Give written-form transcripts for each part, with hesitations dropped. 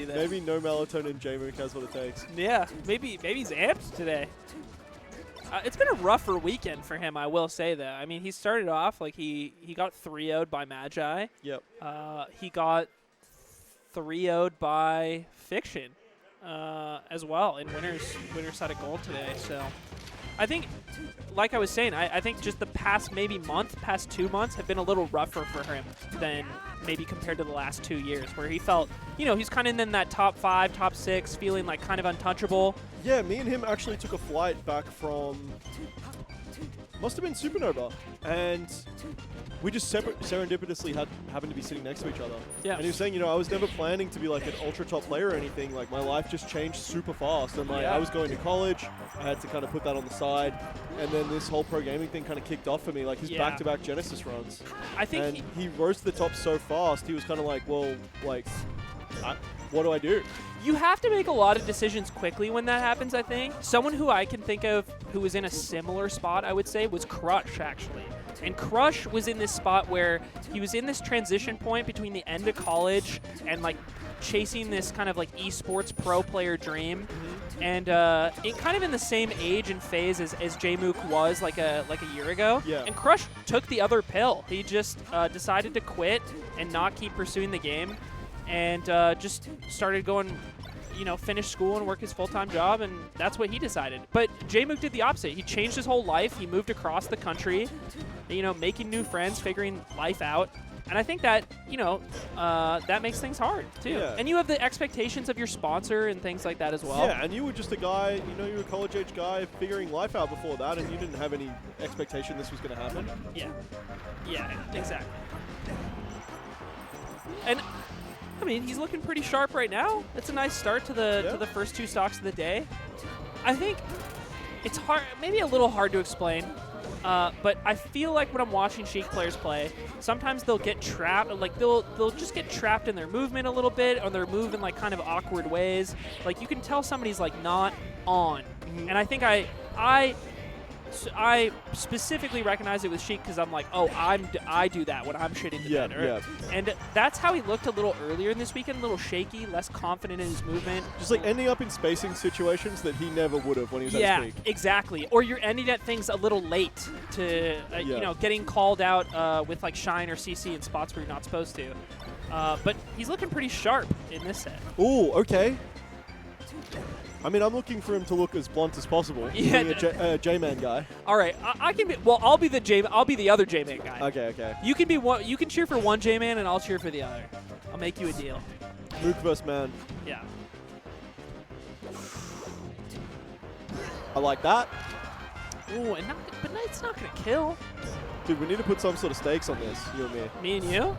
there. Maybe no melatonin Jmook has what it takes. Yeah, maybe he's amped today. It's been a rougher weekend for him, I will say that. I mean, he started off like he got 3-0'd by Magi. Yep. He got 3-0'd by Fiction as well in winner's side of gold today. So I think, like I was saying, I think just the past 2 months have been a little rougher for him than maybe compared to the last 2 years, where he felt, he's kind of in that top 5, top 6, feeling like kind of untouchable. Yeah, me and him actually took a flight back from, must have been Supernova, and we just serendipitously happened to be sitting next to each other. Yeah. And he was saying, I was never planning to be like an ultra top player or anything. Like, my life just changed super fast. And I was going to college. I had to kind of put that on the side. And then this whole pro gaming thing kind of kicked off for me, like his back-to-back Genesis runs. I think and he rose to the top so fast, he was kind of like, well, like, what do I do? you have to make a lot of decisions quickly when that happens, I think. Someone who I can think of who was in a similar spot, I would say, was Crush, actually. And Crush was in this spot where he was in this transition point between the end of college and, like, chasing this kind of, like, esports pro player dream. And it kind of in the same age and phase as Jmook was, like a year ago. Yeah. And Crush took the other pill. He just decided to quit and not keep pursuing the game. And just started going, finish school and work his full-time job, and that's what he decided. But Jmook did the opposite. He changed his whole life. He moved across the country, making new friends, figuring life out. And I think that, that makes things hard, too. Yeah. And you have the expectations of your sponsor and things like that as well. Yeah, and you were just a guy, you were a college-age guy figuring life out before that, and you didn't have any expectation this was going to happen. Yeah. Yeah, exactly. And I mean, he's looking pretty sharp right now. It's a nice start to the first 2 stocks of the day. I think it's hard, maybe a little hard to explain, but I feel like when I'm watching Sheik players play, sometimes they'll get trapped, like they'll just get trapped in their movement a little bit, or they're moving like kind of awkward ways. Like you can tell somebody's like not on. And I think I specifically recognize it with Sheik because I'm like, oh, I do that when I'm shitting the bed. Yeah. And that's how he looked a little earlier in this weekend, a little shaky, less confident in his movement. Just like ending up in spacing situations that he never would have when he was at his peak. Yeah, exactly. Or you're ending at things a little late to, getting called out with like Shine or CC in spots where you're not supposed to. But he's looking pretty sharp in this set. Ooh, okay. I mean, I'm looking for him to look as blunt as possible. Yeah, being a J-Man guy. All right, I can be. Well, I'll be the other J-Man guy. Okay. You can be one. You can cheer for one J-Man, and I'll cheer for the other. I'll make you a deal. Mook versus man. Yeah. I like that. Ooh, but it's not gonna kill. Dude, we need to put some sort of stakes on this, you and me. Me and you.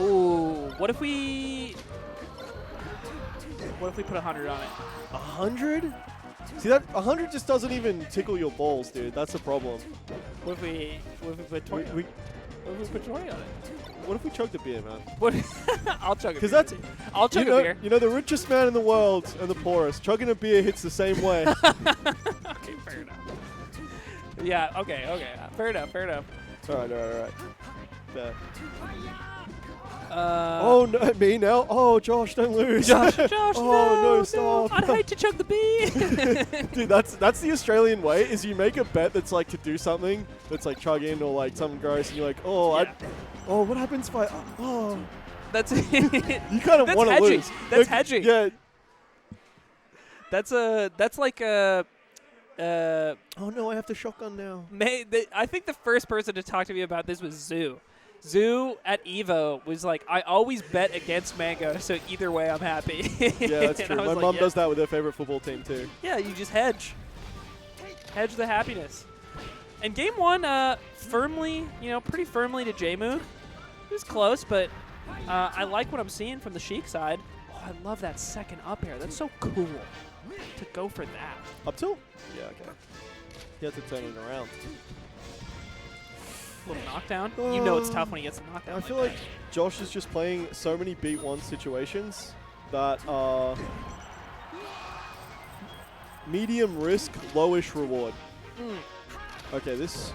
Ooh, what if we put 100 on it? 100? See, that 100 just doesn't even tickle your balls, dude. That's the problem. What if we put 20 on it? What if we put 20 on it? What if we chugged a beer, man? What? I'll chug a beer. Because I'll chug a beer. The richest man in the world and the poorest. Chugging a beer hits the same way. Okay, fair enough. Yeah, okay. Fair enough. All right. Fair. Oh, no, me now? Oh, Josh, don't lose. Josh, oh, no, stop. I'd hate to chug the bee. Dude, that's the Australian way, is you make a bet that's like to do something that's like chugging or like something gross, and you're like, what happens if I, That's you kind of want to lose. That's hedging. Yeah. That's like a, oh no, I have to shotgun now. I think the first person to talk to me about this was Zoo. Zoo at Evo was like, I always bet against Mango, so either way I'm happy. Yeah, that's true. My mom does that with her favorite football team too. Yeah, you just hedge. Hedge the happiness. And game one, firmly, pretty firmly to Jmook. It was close, but I like what I'm seeing from the Sheik side. Oh, I love that second up air. That's so cool to go for that. Up tilt? Yeah, okay. You have to turn it around. Little knockdown. You know it's tough when he gets a knockdown. I feel like Josh is just playing so many beat one situations that are medium risk, lowish reward. Okay, this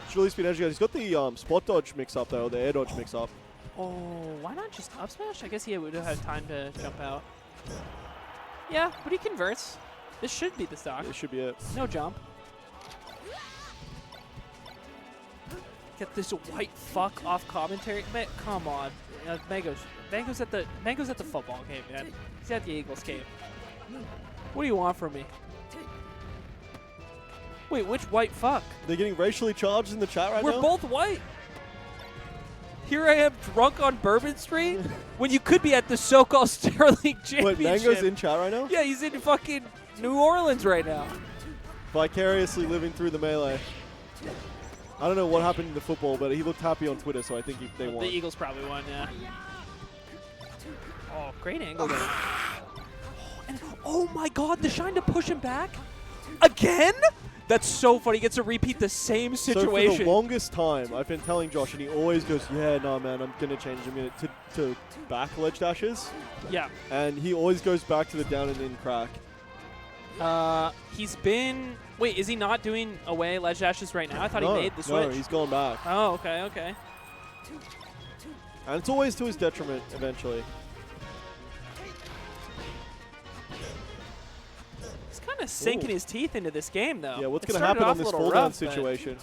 should really speed edge guy. He's got the spot dodge mix up though, or the air dodge mix up. Oh, why not just up smash? I guess he would have had time to jump out. Yeah, but he converts. This should be the stock. This should be it. No jump. Get this white fuck off commentary. Come on. Mango's at the football game, man. He's at the Eagles game. What do you want from me? Wait, which white fuck? They're getting racially charged in the chat right now? We're both white. Here I am drunk on Bourbon Street when you could be at the SoCal Star League Championship. Wait, Mango's in chat right now? Yeah, he's in fucking New Orleans right now. Vicariously living through the melee. I don't know what happened in the football, but he looked happy on Twitter, so I think they won. The Eagles probably won, yeah. Oh, great angle there. And, oh my god, the shine to push him back? Again? That's so funny. He gets to repeat the same situation. So for the longest time, I've been telling Josh, and he always goes, yeah, no, man, I'm going to change him to back ledge dashes. Yeah. And he always goes back to the down and in crack. He's been... Wait, is he not doing away ledge dashes right now? I thought he made the switch. No, he's going back. Oh, okay, okay. And it's always to his detriment eventually. He's kind of sinking his teeth into this game, though. Yeah, what's going to happen on this fall down situation?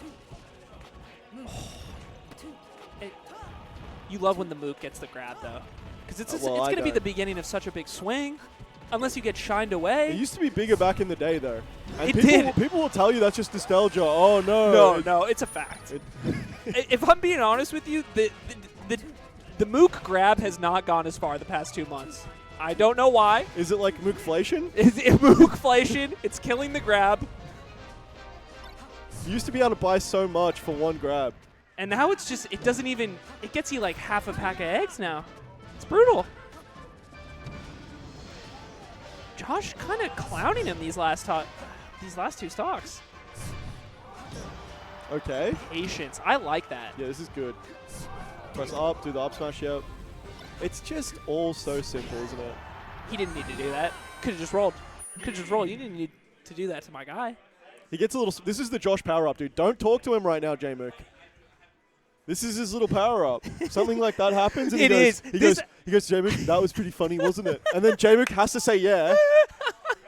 You love when the Mook gets the grab, though. Because it's going to be the beginning of such a big swing. Unless you get shined away. It used to be bigger back in the day, though. And did. People will tell you that's just nostalgia. Oh, no. No, it's a fact. If I'm being honest with you, the Mook grab has not gone as far the past 2 months. I don't know why. Is it like Mookflation? Is it Mookflation? It's killing the grab. You used to be able to buy so much for one grab. And now it's just, it doesn't even, it gets you like half a pack of eggs now. It's brutal. Josh kind of clowning him these last two stocks. Okay. Patience. I like that. Yeah, this is good. Press up, do the up smash, yep. It's just all so simple, isn't it? He didn't need to do that. Could have just rolled. Could have just rolled. You didn't need to do that to my guy. He gets a little... This is the Josh power-up, dude. Don't talk to him right now, Jmook. This is his little power-up. Something like that happens, and he goes, Jmook, that was pretty funny, wasn't it? And then Jmook has to say yeah.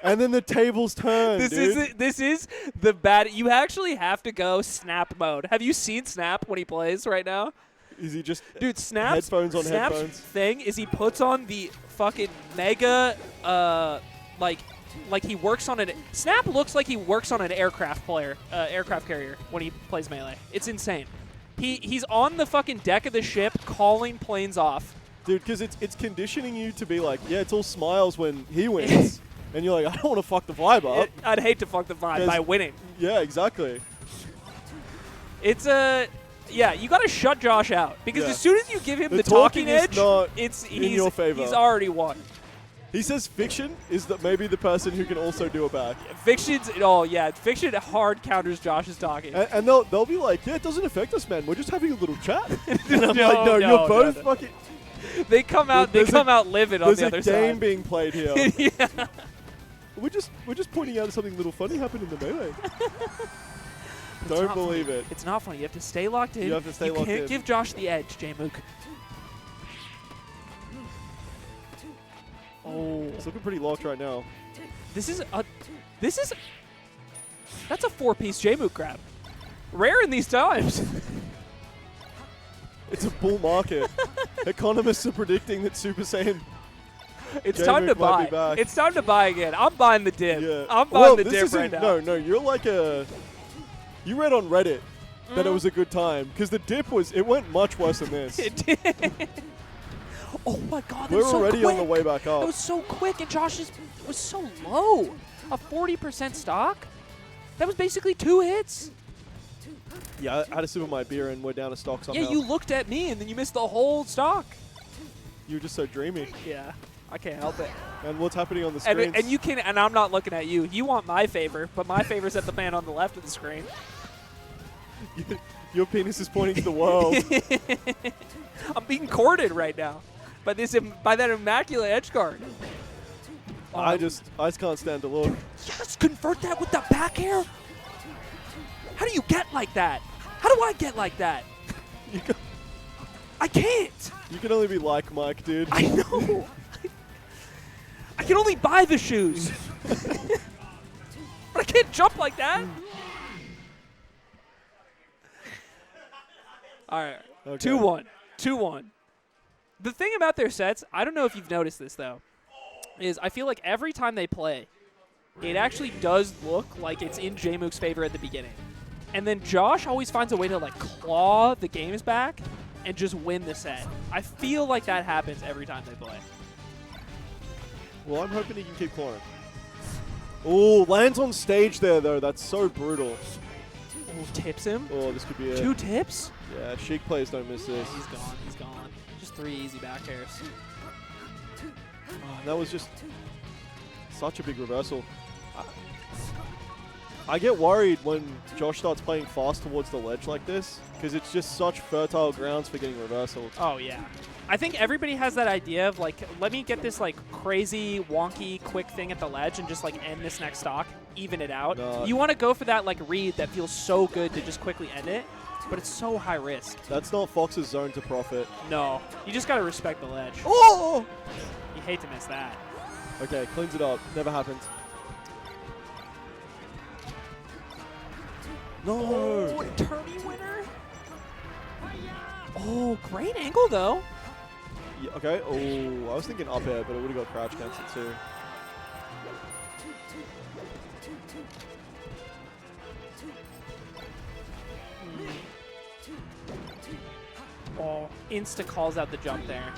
And then the tables turn, This is the bad... You actually have to go Snap mode. Have you seen Snap when he plays right now? Is he just... Dude, Snap's headphones? thing is he puts on the fucking mega... Like he works on an... Snap looks like he works on an aircraft carrier when he plays Melee. It's insane. He's on the fucking deck of the ship calling planes off. Dude, because it's conditioning you to be like, yeah, it's all smiles when he wins. And you're like, I don't want to fuck the vibe up. I'd hate to fuck the vibe by winning. Yeah, exactly. It's a... Yeah, you got to shut Josh out. Because as soon as you give him the talking edge, he's in your favor. He's already won. He says Fiction is maybe the person who can also do a back. Fiction's... Oh, yeah. Fiction hard counters Josh's talking. And they'll be like, yeah, it doesn't affect us, man. We're just having a little chat. And I'm like, no, you're both fucking... They come out livid on the other side. There's a game being played here. Yeah. We're just pointing out something little funny happened in the melee. Don't believe it. It's not funny. You have to stay locked in. You have to stay locked in. You can't give Josh the edge, Jmook. Oh. It's looking pretty locked right now. That's a 4-piece Jmook grab. Rare in these times. It's a bull market. Economists are predicting that Super Saiyan... It's time to buy. It's time to buy again. I'm buying the dip. Yeah. I'm buying the dip right now. No, you're like a... You read on Reddit that it was a good time because the dip it went much worse than this. It did. Oh my god, that We're was so already quick. On the way back up. It was so quick, and Josh's was so low. A 40% stock? That was basically 2 hits. Yeah, I had a sip of my beer and we're down a stock somehow. Yeah, you looked at me and then you missed the whole stock. You were just so dreamy. Yeah, I can't help it. And what's happening on the screen? And you can, and I'm not looking at you. You want my favor, but my favor's at the man on the left of the screen. Your penis is pointing to the world. I'm being courted right now by that immaculate edge guard. I just can't stand to look. Yes, convert that with the back air. How do you get like that? How do I get like that? I can't. You can only be like Mike, dude. I know. I can only buy the shoes. But I can't jump like that. All right. Okay. 2-1. 2-1. The thing about their sets, I don't know if you've noticed this, though, is I feel like every time they play, it actually does look like it's in Jmook's favor at the beginning. And then Josh always finds a way to, like, claw the games back and just win the set. I feel like that happens every time they play. Well, I'm hoping he can keep clawing. Oh, lands on stage there, though. That's so brutal. Oh, tips him. Oh, this could be it. 2 tips? Yeah, Sheik players don't miss this. He's gone. He's gone. Just 3 easy back airs. Oh, that was just such a big reversal. I get worried when Josh starts playing fast towards the ledge like this, because it's just such fertile grounds for getting reversal. Oh, yeah. I think everybody has that idea of, like, let me get this, like, crazy, wonky, quick thing at the ledge and just, like, end this next stock, even it out. No. You want to go for that, like, read that feels so good to just quickly end it, but it's so high risk. That's not Fox's zone to profit. No. You just got to respect the ledge. Oh! You hate to miss that. Okay, cleans it up. Never happened. No! Oh, a tourney winner? Oh, great angle, though. Yeah, okay. Oh, I was thinking up air, but it would have got crouch cancelled too. Oh, insta calls out the jump there.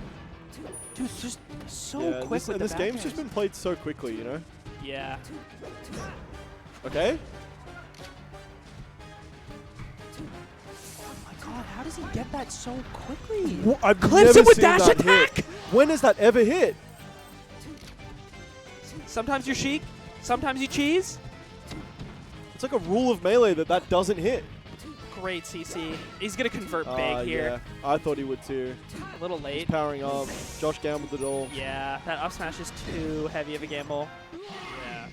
Dude, just so quick with the this back game's airs. just been played so quickly, you know? Yeah. Okay. Oh my god, how does he get that so quickly? Well, I've Clips never it with seen dash that attack! hit. When has that ever hit? Sometimes you're Sheik, sometimes you cheese. It's like a rule of Melee that doesn't hit. Great CC. He's going to convert big here. Yeah, I thought he would too. A little late. Powering up. Josh gambled it all. Yeah, that up smash is too heavy of a gamble. Yeah.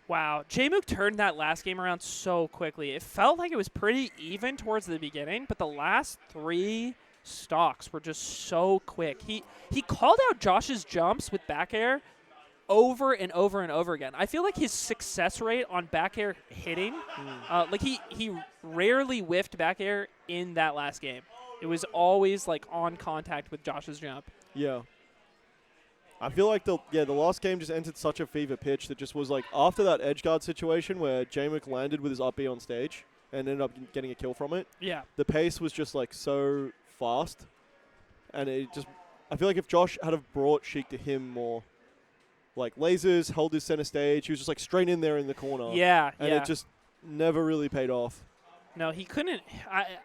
Wow, Jmook turned that last game around so quickly. It felt like it was pretty even towards the beginning, but the last 3 stocks were just so quick. He called out Josh's jumps with back air over and over and over again. I feel like his success rate on back air hitting, like he rarely whiffed back air in that last game. It was always like on contact with Josh's jump. Yeah. I feel like the last game just entered such a fever pitch that just was like after that edge guard situation where Jmook landed with his up B on stage and ended up getting a kill from it. Yeah. The pace was just like so fast, and it just I feel like if Josh had have brought Sheik to him more, like lasers, held his center stage, he was just like straight in there in the corner. Yeah. And it just never really paid off. No, he couldn't.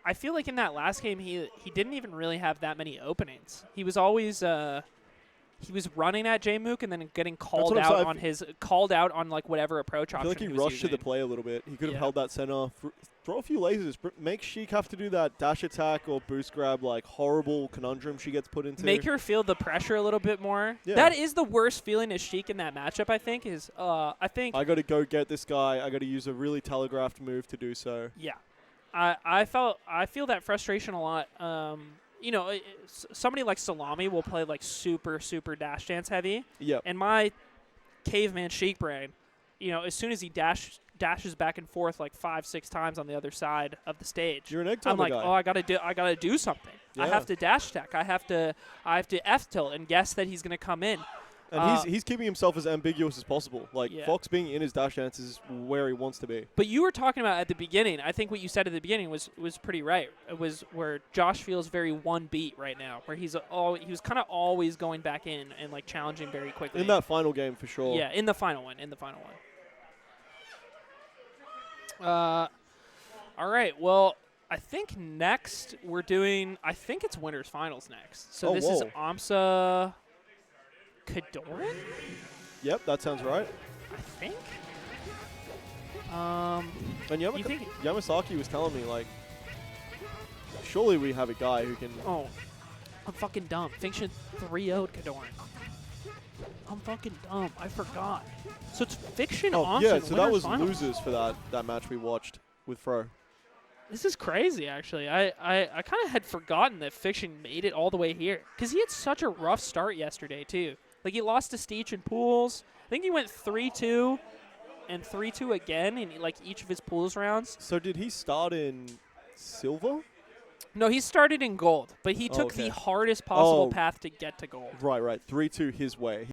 I feel like in that last game he didn't even really have that many openings. He was always he was running at Jmook and then getting called out on like whatever approach option. I feel like he was rushed using. to the play a little bit. He could have held that center, throw a few lasers, make Sheik have to do that dash attack or boost grab, like horrible conundrum she gets put into. Make her feel the pressure a little bit more. Yeah. That is the worst feeling as Sheik in that matchup. I think I got to go get this guy. I got to use a really telegraphed move to do so. Yeah, I feel that frustration a lot. You know, somebody like Salami will play like super dash dance heavy. Yeah. And my caveman Sheik brain, you know, as soon as he dashes back and forth like 5-6 times on the other side of the stage, You're an egg I'm like, guy. oh, I gotta do something. Yeah. I have to dash attack. I have to F tilt and guess that he's gonna come in. And he's keeping himself as ambiguous as possible. Like, Yeah. Fox being in his dash dance is where he wants to be. But you were talking about at the beginning. I think what you said at the beginning was pretty right. It was where Josh feels very one beat right now, where he was kind of always going back in and like challenging very quickly. In that final game, for sure. Yeah, in the final one. All right. Well, I think next we're doing. I think it's winners finals next. So this is Amsa Kadoran? Yep, that sounds right. I think. And Yamasaki was telling me, like, surely we have a guy who can... Oh, I'm fucking dumb. Fiction 3-0'd Kadoran. I'm fucking dumb. I forgot. So it's Fiction Amsa yeah, in so that winners was finals. losers for that match we watched with Fro. This is crazy, actually. I kind of had forgotten that Fiction made it all the way here because he had such a rough start yesterday, too. Like, he lost to Steech in pools. I think he went 3-2 and 3-2 again in, like, each of his pools rounds. So did he start in silver? No, he started in gold, but he took the hardest possible path to get to gold. Right. 3-2 his way.